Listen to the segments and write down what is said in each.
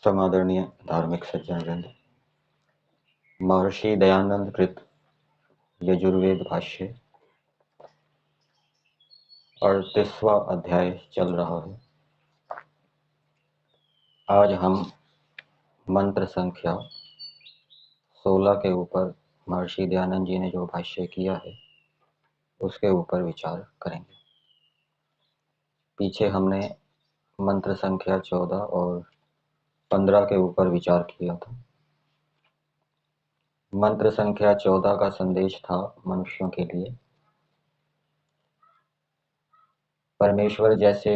समादरणीय धार्मिक सज्जनवृंद, महर्षि दयानंद कृत यजुर्वेद भाष्य 38वां अध्याय चल रहा है। आज हम मंत्र संख्या 16 के ऊपर महर्षि दयानंद जी ने जो भाष्य किया है उसके ऊपर विचार करेंगे। पीछे हमने मंत्र संख्या 14 और 15 के ऊपर विचार किया था। मंत्र संख्या 14 का संदेश था मनुष्यों के लिए, परमेश्वर जैसे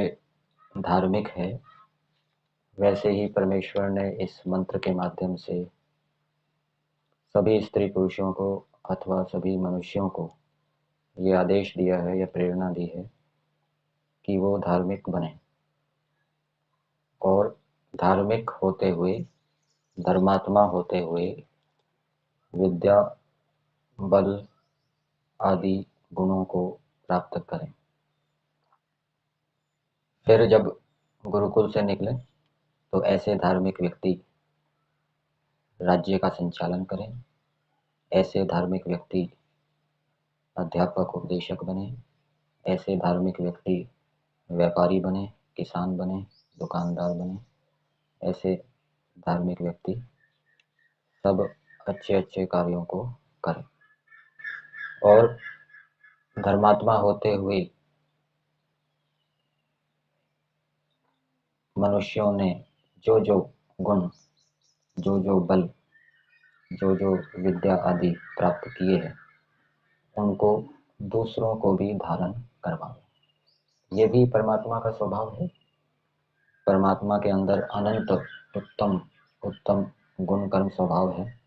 धार्मिक है वैसे ही परमेश्वर ने इस मंत्र के माध्यम से सभी स्त्री पुरुषों को अथवा सभी मनुष्यों को ये आदेश दिया है या प्रेरणा दी है कि वो धार्मिक बने और धार्मिक होते हुए, धर्मात्मा होते हुए विद्या, बल आदि गुणों को प्राप्त करें। फिर जब गुरुकुल से निकले तो ऐसे धार्मिक व्यक्ति राज्य का संचालन करें, ऐसे धार्मिक व्यक्ति अध्यापक उपदेशक बने, ऐसे धार्मिक व्यक्ति व्यापारी बने, किसान बने, दुकानदार बने, ऐसे धार्मिक व्यक्ति सब अच्छे अच्छे कार्यों को करें। और धर्मात्मा होते हुए मनुष्यों ने जो जो गुण, जो जो बल, जो जो विद्या आदि प्राप्त किए हैं उनको दूसरों को भी धारण करवाएं। ये भी परमात्मा का स्वभाव है। परमात्मा के अंदर अनंत उत्तम उत्तम गुण कर्म स्वभाव है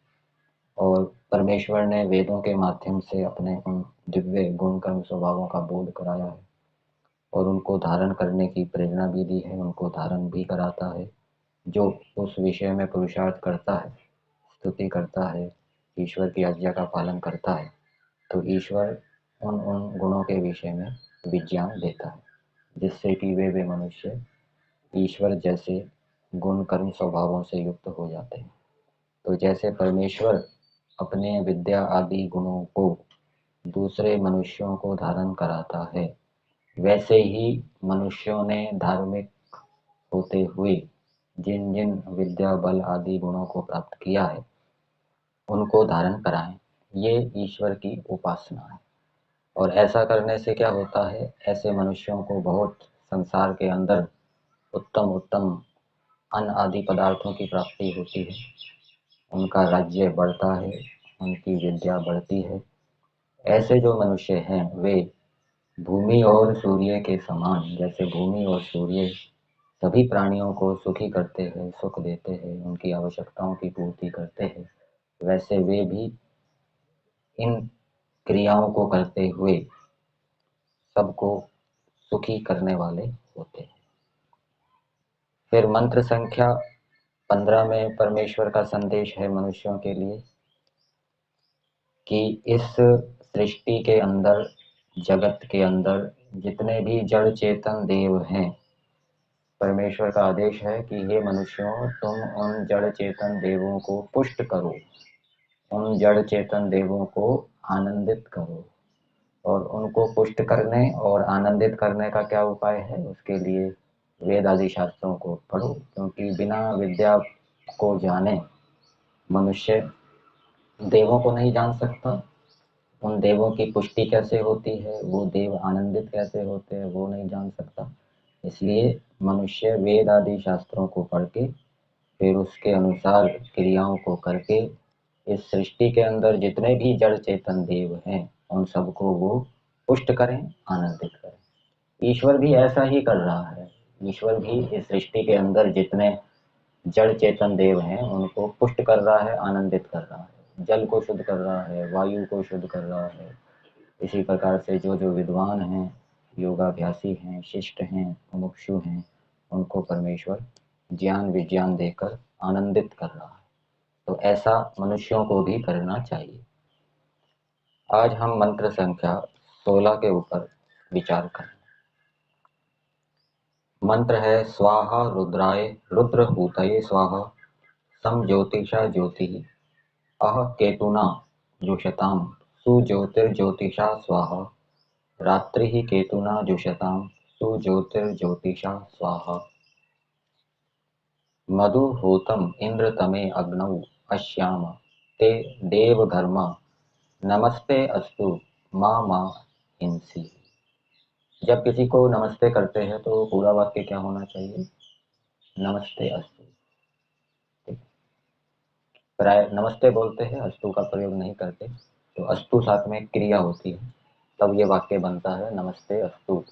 और परमेश्वर ने वेदों के माध्यम से अपने उन दिव्य गुण कर्म स्वभावों का बोध कराया है और उनको धारण करने की प्रेरणा भी दी है, उनको धारण भी कराता है। जो उस विषय में पुरुषार्थ करता है, स्तुति करता है, ईश्वर की आज्ञा का पालन करता है, तो ईश्वर उन उन गुणों के विषय में विज्ञान देता है जिससे कि वे मनुष्य ईश्वर जैसे गुण कर्म स्वभावों से युक्त हो जाते हैं। तो जैसे परमेश्वर अपने विद्या आदि गुणों को दूसरे मनुष्यों को धारण कराता है, वैसे ही मनुष्यों ने धार्मिक होते हुए जिन जिन विद्या बल आदि गुणों को प्राप्त किया है उनको धारण कराएं। ये ईश्वर की उपासना है। और ऐसा करने से क्या होता है, ऐसे मनुष्यों को बहुत संसार के अंदर उत्तम उत्तम अन्न आदि पदार्थों की प्राप्ति होती है, उनका राज्य बढ़ता है, उनकी विद्या बढ़ती है। ऐसे जो मनुष्य हैं वे भूमि और सूर्य के समान, जैसे भूमि और सूर्य सभी प्राणियों को सुखी करते हैं, सुख देते हैं, उनकी आवश्यकताओं की पूर्ति करते हैं, वैसे वे भी इन क्रियाओं को करते हुए सबको सुखी करने वाले होते हैं। फिर मंत्र संख्या 15 में परमेश्वर का संदेश है मनुष्यों के लिए कि इस सृष्टि के अंदर, जगत के अंदर जितने भी जड़ चेतन देव हैं, परमेश्वर का आदेश है कि हे मनुष्यों, तुम उन जड़ चेतन देवों को पुष्ट करो, उन जड़ चेतन देवों को आनंदित करो। और उनको पुष्ट करने और आनंदित करने का क्या उपाय है, उसके लिए वेद आदि शास्त्रों को पढ़ो, क्योंकि बिना विद्या को जाने मनुष्य देवों को नहीं जान सकता। उन देवों की पुष्टि कैसे होती है, वो देव आनंदित कैसे होते हैं, वो नहीं जान सकता। इसलिए मनुष्य वेद आदि शास्त्रों को पढ़ के फिर उसके अनुसार क्रियाओं को करके इस सृष्टि के अंदर जितने भी जड़ चेतन देव हैं उन सबको वो पुष्ट करें, आनंदित करें। ईश्वर भी ऐसा ही कर रहा है। ईश्वर भी इस सृष्टि के अंदर जितने जड़ चेतन देव हैं उनको पुष्ट कर रहा है, आनंदित कर रहा है। जल को शुद्ध कर रहा है, वायु को शुद्ध कर रहा है। इसी प्रकार से जो जो विद्वान हैं, योगाभ्यासी हैं, शिष्ट हैं, मुमुक्षु हैं, उनको परमेश्वर ज्ञान विज्ञान देकर आनंदित कर रहा है। तो ऐसा मनुष्यों को भी करना चाहिए। आज हम मंत्र संख्या 16 के ऊपर विचार करें। मंत्र है स्वाहा रुद्राय रुद्रहूतये स्वाहा सम ज्योतिषा ज्योति अह केतुना जुषतां सुज्योतिर्ज्योतिषा स्वाहा रात्रिः केतुना जुषतां सुज्योतिर्ज्योतिषा स्वाहा मधुहोतम् इन्द्रतमे अग्नौ अश्याम ते देवघर्म नमस्ते अस्तु माँ माँ हिंसी। जब किसी को नमस्ते करते हैं तो पूरा वाक्य क्या होना चाहिए? नमस्ते अस्तु। ठीक। प्राय नमस्ते बोलते हैं, अस्तु का प्रयोग नहीं करते, तो अस्तु साथ में क्रिया होती है, तब ये वाक्य बनता है नमस्ते अस्तु,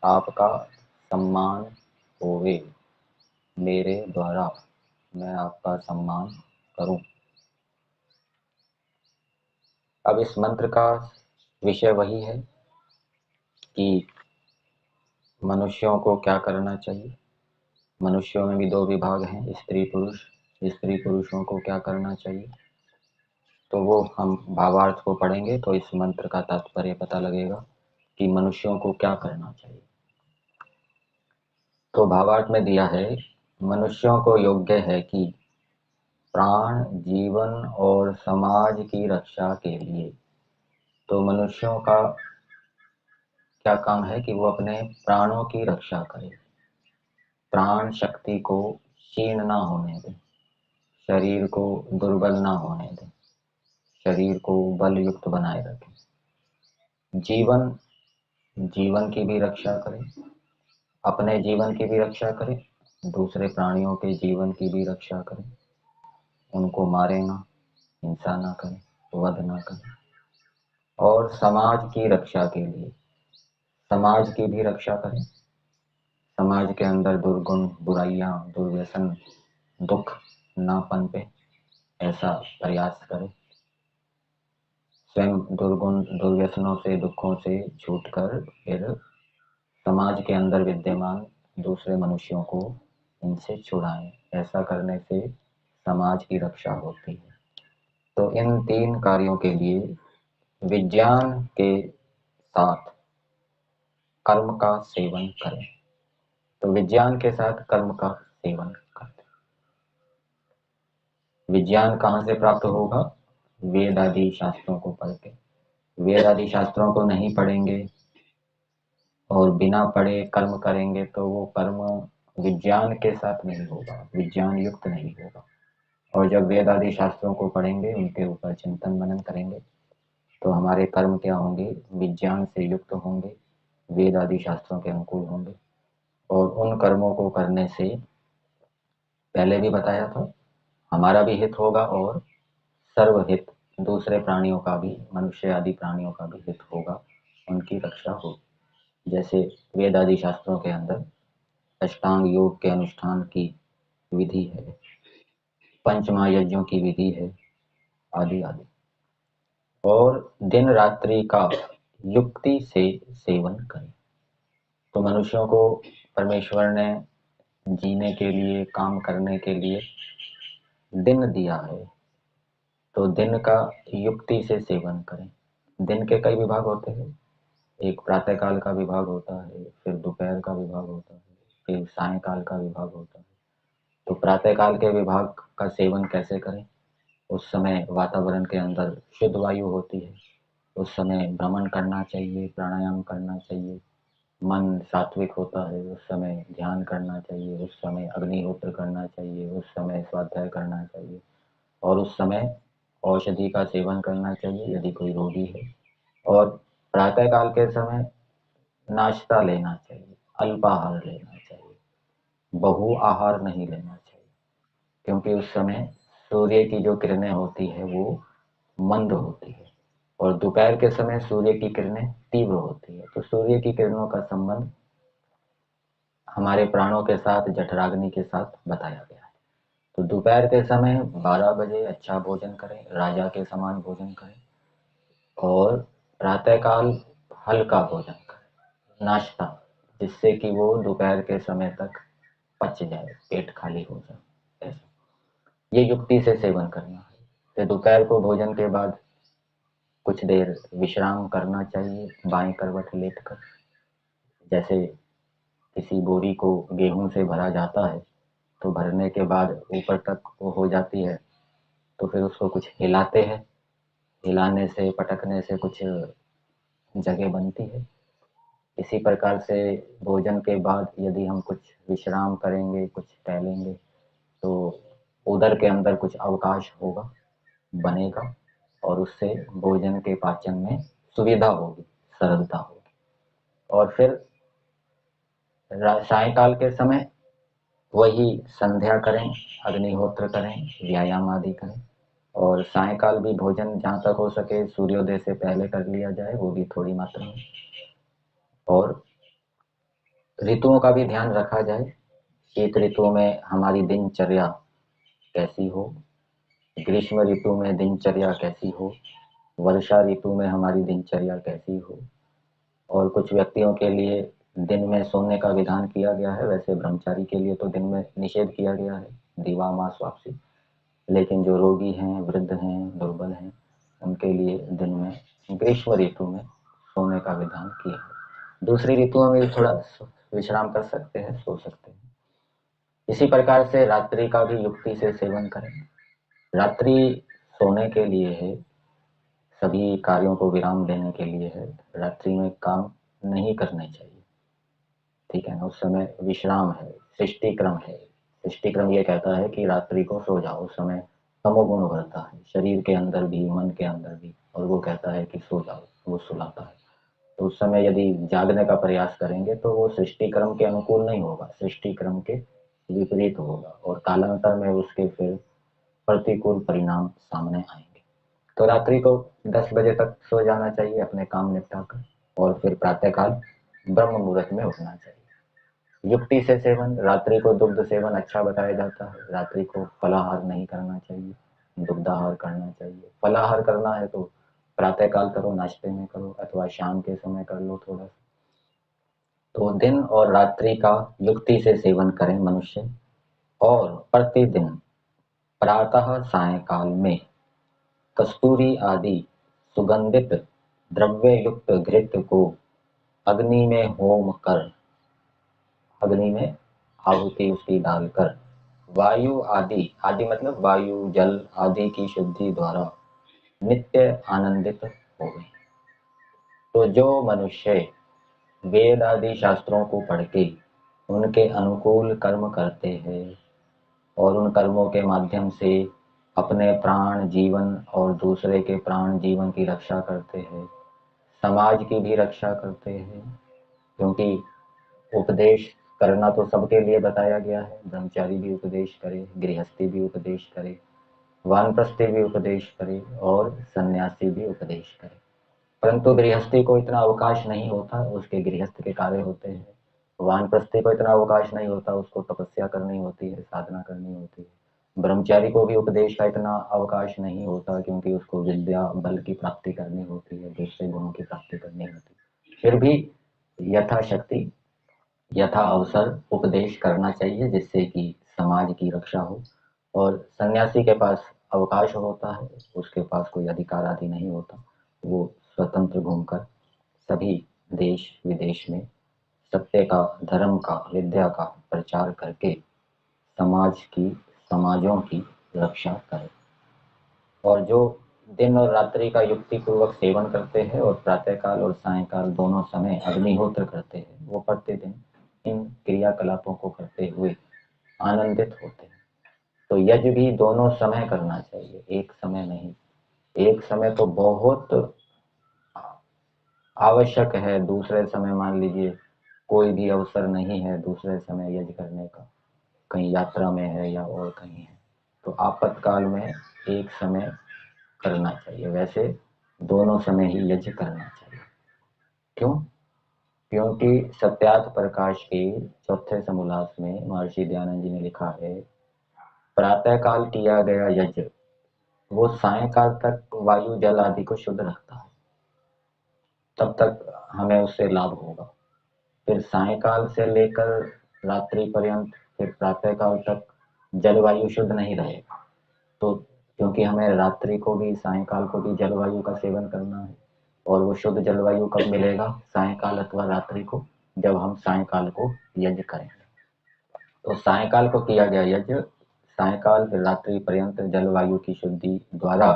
आपका सम्मान होवे, मेरे द्वारा मैं आपका सम्मान करूं। अब इस मंत्र का विषय वही है कि मनुष्यों को क्या करना चाहिए। मनुष्यों में भी दो विभाग हैं, स्त्री पुरुष। स्त्री पुरुषों को क्या करना चाहिए, तो वो हम भावार्थ को पढ़ेंगे तो इस मंत्र का तात्पर्य पता लगेगा कि मनुष्यों को क्या करना चाहिए। तो भावार्थ में दिया है, मनुष्यों को योग्य है कि प्राण, जीवन और समाज की रक्षा के लिए, तो मनुष्यों का क्या काम है कि वो अपने प्राणों की रक्षा करें, प्राण शक्ति को क्षीण ना होने दें, शरीर को दुर्बल ना होने दें, शरीर को बल युक्त बनाए रखें। जीवन, जीवन की भी रक्षा करें, अपने जीवन की भी रक्षा करें, दूसरे प्राणियों के जीवन की भी रक्षा करें, उनको मारे ना, हिंसा ना करें, वध ना करें। और समाज की रक्षा के लिए समाज की भी रक्षा करें, समाज के अंदर दुर्गुण, बुराइयां, दुर्व्यसन, दुख ना पनपे, ऐसा प्रयास करें। स्वयं दुर्गुण, दुर्व्यसनों से, दुखों से छूटकर फिर समाज के अंदर विद्यमान दूसरे मनुष्यों को इनसे छुड़ाएं। ऐसा करने से समाज की रक्षा होती है। तो इन तीन कार्यों के लिए विज्ञान के साथ कर्म का सेवन करें। तो विज्ञान के साथ कर्म का सेवन करते। विज्ञान कहाँ से प्राप्त होगा? वेद आदि शास्त्रों को पढ़ के। वेद आदि शास्त्रों को नहीं पढ़ेंगे और बिना पढ़े कर्म करेंगे तो वो कर्म विज्ञान के साथ नहीं होगा, विज्ञान युक्त नहीं होगा। और जब वेद आदि शास्त्रों को पढ़ेंगे, उनके ऊपर चिंतन मनन करेंगे, तो हमारे कर्म क्या होंगे? विज्ञान से युक्त होंगे, वेद आदि शास्त्रों के अनुकूल होंगे। और उन कर्मों को करने से पहले भी बताया था, हमारा भी हित होगा और सर्वहित, दूसरे प्राणियों का भी, मनुष्य आदि प्राणियों का भी हित होगा, उनकी रक्षा होगी। जैसे वेद आदि शास्त्रों के अंदर अष्टांग योग के अनुष्ठान की विधि है, पंचमहायज्ञों की विधि है, आदि आदि। और दिन रात्रि का युक्ति से सेवन करें। तो मनुष्यों को परमेश्वर ने जीने के लिए, काम करने के लिए दिन दिया है, तो दिन का युक्ति से सेवन करें। दिन के कई विभाग होते हैं, एक प्रातःकाल का विभाग होता है, फिर दोपहर का विभाग होता है, फिर सायंकाल का विभाग होता है। तो प्रातःकाल के विभाग का सेवन कैसे करें? उस समय वातावरण के अंदर शुद्ध वायु होती है, उस समय भ्रमण करना चाहिए, प्राणायाम करना चाहिए, मन सात्विक होता है, उस समय ध्यान करना चाहिए, उस समय अग्निहोत्र करना चाहिए, उस समय स्वाध्याय करना चाहिए, और उस समय औषधि का सेवन करना चाहिए यदि कोई रोगी है। और प्रातःकाल के समय नाश्ता लेना चाहिए, अल्पाहार लेना चाहिए, बहु आहार नहीं लेना चाहिए, क्योंकि उस समय सूर्य की जो किरणें होती है वो मंद होती है, और दोपहर के समय सूर्य की किरणें तीव्र होती है। तो सूर्य की किरणों का संबंध हमारे प्राणों के साथ, जठराग्नि के साथ बताया गया है। तो दोपहर के समय 12 बजे अच्छा भोजन करें, राजा के समान भोजन करें, और प्रातःकाल हल्का भोजन करें, नाश्ता, जिससे कि वो दोपहर के समय तक पच जाए, पेट खाली हो जाए। ऐसा ये युक्ति से सेवन करना है। तो दोपहर को भोजन के बाद कुछ देर विश्राम करना चाहिए, बाएं करवट लेटकर। जैसे किसी बोरी को गेहूं से भरा जाता है तो भरने के बाद ऊपर तक वो हो जाती है, तो फिर उसको कुछ हिलाते हैं, हिलाने से पटकने से कुछ जगह बनती है। इसी प्रकार से भोजन के बाद यदि हम कुछ विश्राम करेंगे, कुछ टहलेंगे, तो उदर के अंदर कुछ अवकाश होगा, बनेगा, और उससे भोजन के पाचन में सुविधा होगी, सरलता होगी। और फिर सायकाल के समय वही संध्या करें, अग्निहोत्र करें, व्यायाम आदि करें। और सायकाल भी भोजन जहाँ तक हो सके सूर्योदय से पहले कर लिया जाए, वो भी थोड़ी मात्रा में। और ऋतुओं का भी ध्यान रखा जाए। शीत ऋतु में हमारी दिनचर्या कैसी हो, ग्रीष्म ऋतु में दिनचर्या कैसी हो, वर्षा ऋतु में हमारी दिनचर्या कैसी हो। और कुछ व्यक्तियों के लिए दिन में सोने का विधान किया गया है, वैसे ब्रह्मचारी के लिए तो दिन में निषेध किया गया है, दिवा मास वापसी। लेकिन जो रोगी हैं, वृद्ध हैं, दुर्बल हैं, उनके लिए दिन में ग्रीष्म ऋतु में सोने का विधान किया है। दूसरी ऋतुओं में थोड़ा विश्राम कर सकते हैं, सो सकते हैं। इसी प्रकार से रात्रि का भी युक्ति से सेवन करें। रात्रि सोने के लिए है, सभी कार्यों को विराम देने के लिए है। रात्रि में काम नहीं करने चाहिए, ठीक है ना। उस समय विश्राम है, सृष्टि क्रम है। सृष्टि क्रम ये कहता है कि रात्रि को सो जाओ। उस समय तमोगुण उभरता है शरीर के अंदर भी, मन के अंदर भी, और वो कहता है कि सो जाओ, वो सुलाता है। तो उस समय यदि जागने का प्रयास करेंगे तो वो सृष्टि क्रम के अनुकूल नहीं होगा, सृष्टि क्रम के विपरीत होगा, और कालांतर में उसके फिर प्रतिकूल परिणाम सामने आएंगे। तो रात्रि को 10 बजे तक सो जाना चाहिए अपने काम निपटा कर, और फिर प्रातःकाल ब्रह्म मुहूर्त में उठना चाहिए। युक्ति से सेवन, रात्रि को दुग्ध सेवन अच्छा बताया जाता है। रात्रि को फलाहार नहीं करना चाहिए, दुग्धाहार करना चाहिए। फलाहार करना है तो प्रातःकाल करो, नाश्ते में करो, अथवा शाम के समय कर लो थोड़ा सा। तो दिन और रात्रि का युक्ति से सेवन करें मनुष्य। और प्रतिदिन प्रातः सायंकाल में कस्तूरी आदि सुगंधित द्रव्य युक्त घृत को अग्नि में होम कर, अग्नि में आहुति उसकी डालकर, वायु आदि, आदि मतलब वायु जल आदि की शुद्धि द्वारा नित्य आनंदित हो गए। तो जो मनुष्य वेद आदि शास्त्रों को पढ़ के उनके अनुकूल कर्म करते हैं और उन कर्मों के माध्यम से अपने प्राण जीवन और दूसरे के प्राण जीवन की रक्षा करते हैं, समाज की भी रक्षा करते हैं। क्योंकि उपदेश करना तो सबके लिए बताया गया है, ब्रह्मचारी भी उपदेश करे, गृहस्थी भी उपदेश करे, वानप्रस्थी भी उपदेश करे, और सन्यासी भी उपदेश करे। परंतु गृहस्थी को इतना अवकाश नहीं होता, उसके गृहस्थ के कार्य होते हैं। वानप्रस्थी को इतना अवकाश नहीं होता, उसको तपस्या करनी होती है, साधना करनी होती है। ब्रह्मचारी को भी उपदेश का इतना अवकाश नहीं होता, क्योंकि उसको विद्या बल की प्राप्ति करनी होती है, दूसरे गुणों की प्राप्ति करनी होती है। फिर भी यथाशक्ति, यथा अवसर उपदेश करना चाहिए, जिससे कि समाज की रक्षा हो। और सन्यासी के पास अवकाश होता है, उसके पास कोई अधिकार आदि नहीं होता। वो स्वतंत्र घूमकर सभी देश विदेश में सत्य का, धर्म का, विद्या का प्रचार करके समाज की, समाजों की रक्षा करे। और जो दिन और रात्रि का युक्ति पूर्वक सेवन करते हैं और प्रातःकाल और सायंकाल दोनों समय अग्निहोत्र करते हैं, वो प्रतिदिन इन क्रियाकलापों को करते हुए आनंदित होते हैं। तो यज्ञ भी दोनों समय करना चाहिए, एक समय नहीं। एक समय तो बहुत आवश्यक है, दूसरे समय मान लीजिए कोई भी अवसर नहीं है दूसरे समय यज्ञ करने का, कहीं यात्रा में है या और कहीं है, तो आपातकाल में एक समय करना चाहिए। वैसे दोनों समय ही यज्ञ करना चाहिए। क्यों? क्योंकि सत्यार्थ प्रकाश के चौथे समोल्लास में महर्षि दयानंद जी ने लिखा है, प्रातःकाल किया गया यज्ञ वो सायंकाल तक वायु जल आदि को शुद्ध रखता है, तब तक हमें उससे लाभ होगा। फिर सायंकाल से लेकर रात्रि पर्यंत, फिर प्रातःकाल तक जलवायु शुद्ध नहीं रहेगा। तो क्योंकि हमें रात्रि को भी सायंकाल को भी जलवायु का सेवन करना है, और वो शुद्ध जलवायु कब मिलेगा? सायंकाल अथवा रात्रि को, जब हम सायंकाल को यज्ञ करेंगे। तो सायंकाल को किया गया यज्ञ सायंकाल फिर रात्रि पर्यंत जलवायु की शुद्धि द्वारा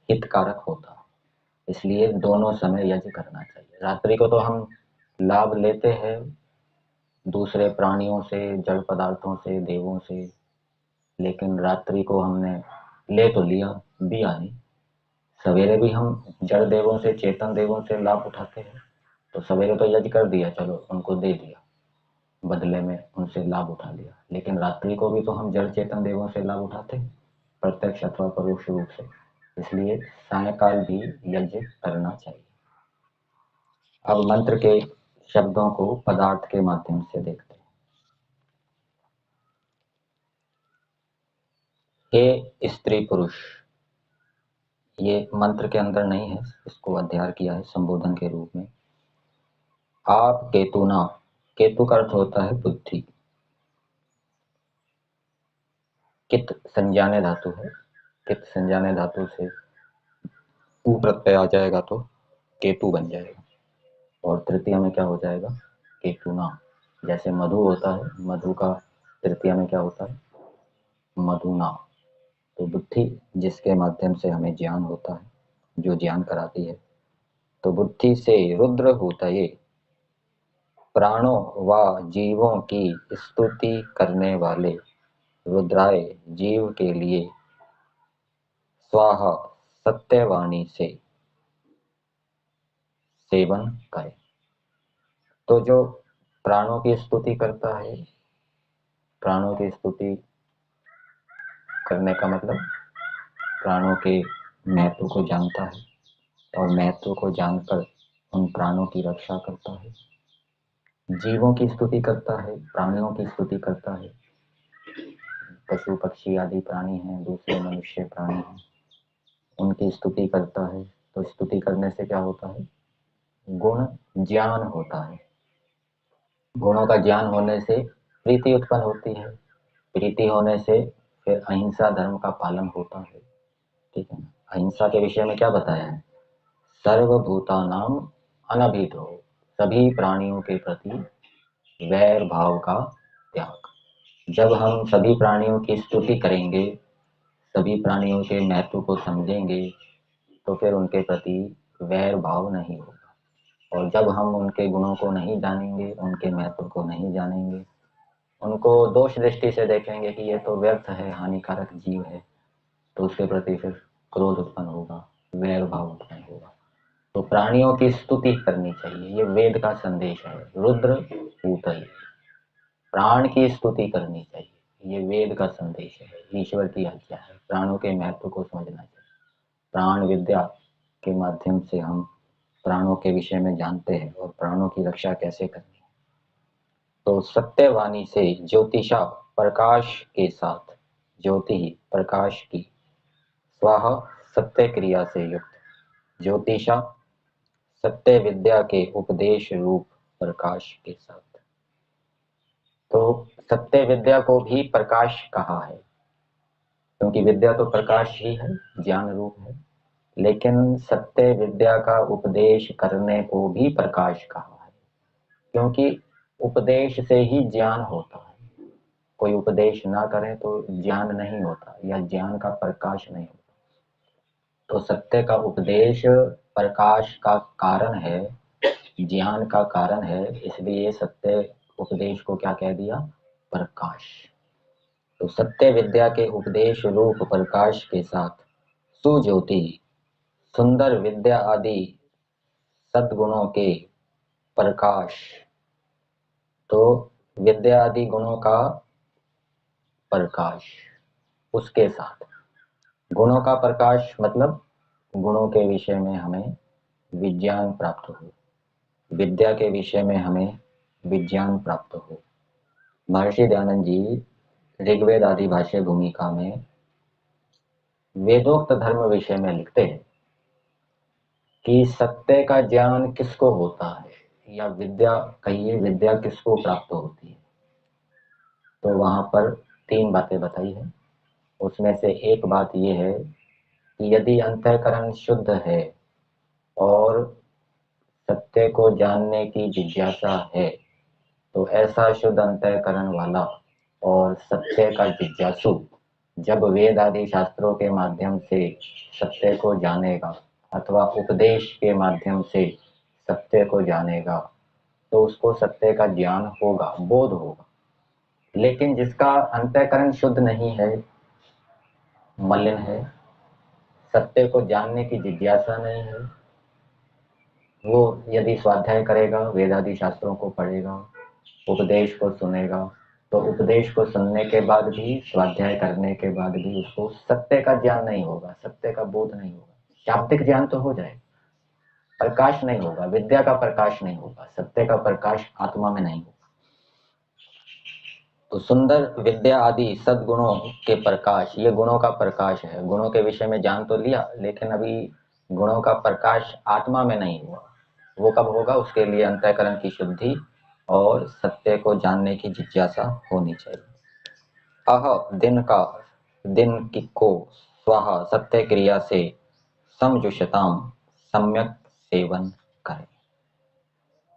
हितकारक होता है। इसलिए दोनों समय यज्ञ करना चाहिए। रात्रि को तो हम लाभ लेते हैं दूसरे प्राणियों से, जड़ पदार्थों से, देवों से, लेकिन रात्रि को हमने ले तो लिया, दिया नहीं। सवेरे भी हम जड़ देवों से, चेतन देवों से लाभ उठाते हैं, तो सवेरे तो यज्ञ कर दिया, चलो उनको दे दिया, बदले में उनसे लाभ उठा लिया। लेकिन रात्रि को भी तो हम जड़ चेतन देवों से लाभ उठाते हैं, प्रत्यक्ष अथवा परोक्ष रूप से। इसलिए सायंकाल भी यज्ञ करना चाहिए। अब मंत्र के शब्दों को पदार्थ के माध्यम से देखते हैं। हे स्त्री पुरुष, ये मंत्र के अंदर नहीं है, इसको अध्यार किया है संबोधन के रूप में। आप केतु ना, केतु का अर्थ होता है बुद्धि। कित संज्ञाने धातु है, कित संज्ञाने धातु से ऊ प्रत्यय आ जाएगा तो केतु बन जाएगा, और तृतीय में क्या हो जाएगा, केतुना। जैसे मधु होता है, मधु का तृतीय में क्या होता है, मधुना। तो बुद्धि जिसके माध्यम से हमें ज्ञान होता है, जो ज्ञान कराती है, तो बुद्धि से रुद्र होता है, प्राणों व जीवों की स्तुति करने वाले रुद्राय जीव के लिए स्वाहा सत्यवाणी से सेवन करें। तो जो प्राणों की स्तुति करता है, प्राणों की स्तुति करने का मतलब प्राणों के महत्व को जानता है, और महत्व को जानकर उन प्राणों की रक्षा करता है। जीवों की स्तुति करता है, प्राणियों की स्तुति करता है, पशु पक्षी आदि प्राणी हैं, दूसरे मनुष्य प्राणी हैं, उनकी स्तुति करता है। तो स्तुति करने से क्या होता है, गुण ज्ञान होता है। गुणों का ज्ञान होने से प्रीति उत्पन्न होती है, प्रीति होने से फिर अहिंसा धर्म का पालन होता है। ठीक है ना। अहिंसा के विषय में क्या बताया है, सर्वभूतानाम अनभितो, सभी प्राणियों के प्रति वैर भाव का त्याग। जब हम सभी प्राणियों की स्तुति करेंगे, सभी प्राणियों के महत्व को समझेंगे, तो फिर उनके प्रति वैर भाव नहीं होगा। और जब हम उनके गुणों को नहीं जानेंगे, उनके महत्व को नहीं जानेंगे, उनको दोष दृष्टि से देखेंगे कि ये तो व्यर्थ है, हानिकारक जीव है, तो उसके प्रति फिर क्रोध उत्पन्न होगा, वैर भाव उत्पन्न होगा। तो प्राणियों की स्तुति करनी चाहिए, ये वेद का संदेश है। रुद्र ऊतई, प्राण की स्तुति करनी चाहिए, ये वेद का संदेश है, ईश्वर की आज्ञा है। प्राणों के महत्व को समझना चाहिए। प्राण विद्या के माध्यम से हम प्राणों के विषय में जानते हैं और प्राणों की रक्षा कैसे करनी है। तो सत्यवाणी से ज्योतिषा, प्रकाश के साथ, ज्योति ही प्रकाश की, स्वाहा सत्य क्रिया से युक्त, ज्योतिषा सत्य विद्या के उपदेश रूप प्रकाश के साथ। तो सत्य विद्या को भी प्रकाश कहा है, क्योंकि विद्या तो प्रकाश ही है, ज्ञान रूप है। लेकिन सत्य विद्या का उपदेश करने को भी प्रकाश कहा है, क्योंकि उपदेश से ही ज्ञान होता है। कोई उपदेश ना करे तो ज्ञान नहीं होता, या ज्ञान का प्रकाश नहीं होता। तो सत्य का उपदेश प्रकाश का कारण है, ज्ञान का कारण है, इसलिए सत्य उपदेश को क्या कह दिया, प्रकाश। तो सत्य विद्या के उपदेश रूप प्रकाश के साथ सुज्योति, सुंदर विद्या आदि सद्गुणों के प्रकाश। तो विद्या आदि गुणों का प्रकाश, उसके साथ गुणों का प्रकाश मतलब गुणों के विषय में हमें विज्ञान प्राप्त हो, विद्या के विषय में हमें विज्ञान प्राप्त हो। महर्षि दयानंद जी ऋग्वेद आदि भाष्य भूमिका में वेदोक्त धर्म विषय में लिखते हैं कि सत्य का ज्ञान किसको होता है, या विद्या कहिए, विद्या किसको प्राप्त होती है। तो वहां पर तीन बातें बताई है। उसमें से एक बात यह है कि यदि अंतःकरण शुद्ध है और सत्य को जानने की जिज्ञासा है, तो ऐसा शुद्ध अंतःकरण वाला और सत्य का जिज्ञासु जब वेद आदि शास्त्रों के माध्यम से सत्य को जानेगा अथवा उपदेश के माध्यम से सत्य को जानेगा तो उसको सत्य का ज्ञान होगा, बोध होगा। लेकिन जिसका अंतःकरण शुद्ध नहीं है, मलिन है, सत्य को जानने की जिज्ञासा नहीं है, वो यदि स्वाध्याय करेगा, वेदादि शास्त्रों को पढ़ेगा, उपदेश को सुनेगा, तो उपदेश को सुनने के बाद भी, स्वाध्याय करने के बाद भी उसको सत्य का ज्ञान नहीं होगा, सत्य का बोध नहीं होगा। शाब्दिक ज्ञान तो हो जाए, प्रकाश नहीं होगा, विद्या का प्रकाश नहीं होगा, सत्य का प्रकाश आत्मा में नहीं होगा। तो सुंदर विद्या आदि सद्गुणों के प्रकाश, ये गुणों का प्रकाश है। गुणों के विषय में जान तो लिया, लेकिन अभी गुणों का प्रकाश आत्मा में नहीं हुआ। वो कब होगा? उसके लिए अंतःकरण की शुद्धि और सत्य को जानने की जिज्ञासा होनी चाहिए। दिन की को स्वाहा सत्य क्रिया से समजुषताम सम्यक सेवन करें।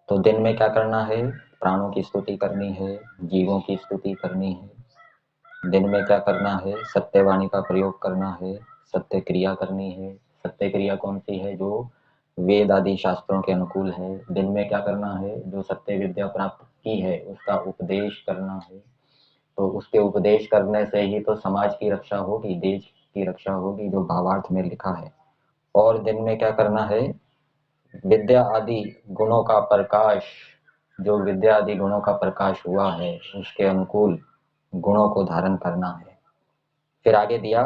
तो दिन में क्या करना है? प्राणों की स्तुति करनी है, जीवों की स्तुति करनी है। दिन में क्या करना है? सत्यवाणी का प्रयोग करना है, सत्य क्रिया करनी है। सत्य क्रिया कौन सी है? जो वेद आदि शास्त्रों के अनुकूल है। दिन में क्या करना है? जो सत्य विद्या प्राप्त की है उसका उपदेश करना है। तो उसके उपदेश करने से ही तो समाज की रक्षा होगी, देश की रक्षा होगी, जो भावार्थ में लिखा है। और दिन में क्या करना है? विद्या आदि गुणों का प्रकाश, जो विद्या आदि गुणों का प्रकाश हुआ है उसके अनुकूल गुणों को धारण करना है। फिर आगे दिया,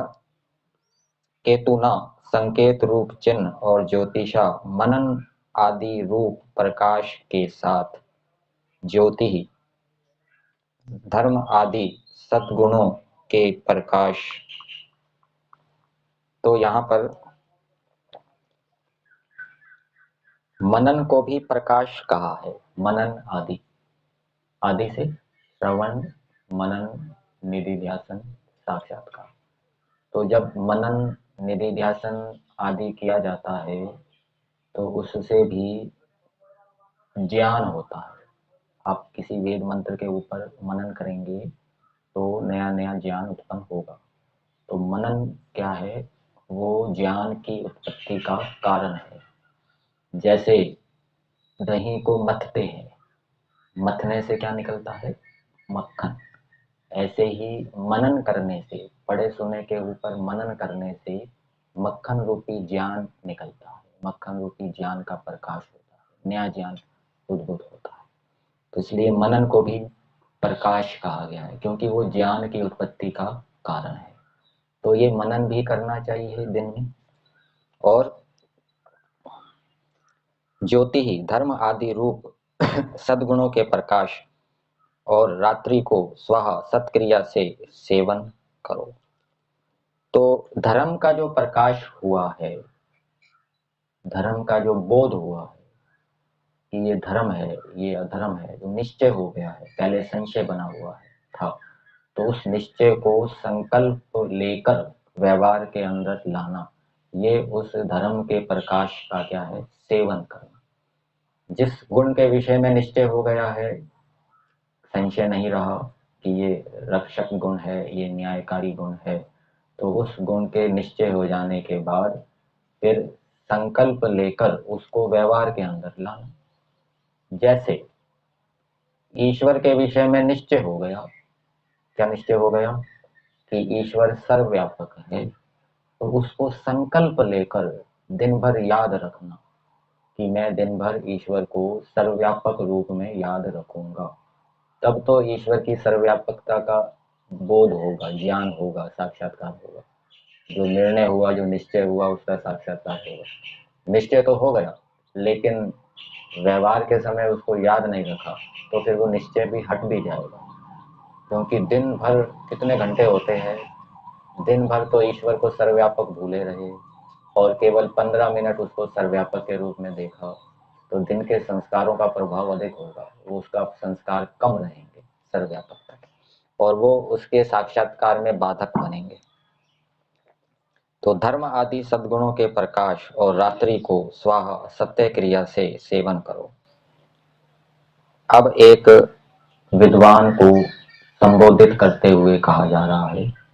केतुना संकेत रूप चिन्ह और ज्योतिषा मनन आदि रूप प्रकाश के साथ ज्योति ही धर्म आदि सद्गुणों के प्रकाश। तो यहाँ पर मनन को भी प्रकाश कहा है। मनन आदि, आदि से श्रवण, मनन, निधिध्यासन, साक्षात्कार। तो जब मनन, निधिध्यासन आदि किया जाता है तो उससे भी ज्ञान होता है। आप किसी वेद मंत्र के ऊपर मनन करेंगे तो नया नया ज्ञान उत्पन्न होगा। तो मनन क्या है? वो ज्ञान की उत्पत्ति का कारण है। जैसे दही को मथते हैं, मथने से क्या निकलता है? मक्खन। ऐसे ही मनन करने से, पढ़े सुने के ऊपर मनन करने से मक्खन रूपी ज्ञान निकलता है, मक्खन रूपी ज्ञान का प्रकाश होता है, नया ज्ञान उद्भूत होता है। तो इसलिए मनन को भी प्रकाश कहा गया है, क्योंकि वो ज्ञान की उत्पत्ति का कारण है। तो ये मनन भी करना चाहिए दिन में। और ज्योति ही धर्म आदि रूप सद्गुणों के प्रकाश, और रात्रि को स्वाहा सत्क्रिया से सेवन करो। तो धर्म का जो प्रकाश हुआ है, धर्म का जो बोध हुआ है कि ये धर्म है, ये अधर्म है, जो निश्चय हो गया है, पहले संशय बना हुआ है था, तो उस निश्चय को संकल्प लेकर व्यवहार के अंदर लाना, ये उस धर्म के प्रकाश का क्या है? सेवन करना। जिस गुण के विषय में निश्चय हो गया है, संशय नहीं रहा कि ये रक्षक गुण है, ये न्यायकारी गुण है, तो उस गुण के निश्चय हो जाने के बाद फिर संकल्प लेकर उसको व्यवहार के अंदर लाना। जैसे ईश्वर के विषय में निश्चय हो गया, क्या निश्चय हो गया? कि ईश्वर सर्वव्यापक है, तो उसको संकल्प लेकर दिन भर याद रखना कि मैं दिन भर ईश्वर को सर्वव्यापक रूप में याद रखूंगा। तब तो ईश्वर की सर्वव्यापकता का बोध होगा, ज्ञान होगा, साक्षात्कार होगा। जो निर्णय हुआ, जो निश्चय हुआ, उसका साक्षात्कार होगा। निश्चय तो हो गया, लेकिन व्यवहार के समय उसको याद नहीं रखा, तो फिर वो निश्चय भी हट भी जाएगा। क्योंकि दिन भर कितने घंटे होते हैं? दिन भर तो ईश्वर को सर्वव्यापक भूले रहे और केवल 15 मिनट उसको सर्वव्यापक के रूप में देखा, तो दिन के संस्कारों का प्रभाव अधिक होगा, वो उसका संस्कार कम रहेंगे सर्वव्यापकता के, और वो उसके साक्षात्कार में बाधक बनेंगे। तो धर्म आदि सद्गुणों के प्रकाश और रात्रि को स्वाहा सत्य क्रिया से सेवन करो। अब एक विद्वान को संबोधित करते हुए कहा जा रहा है।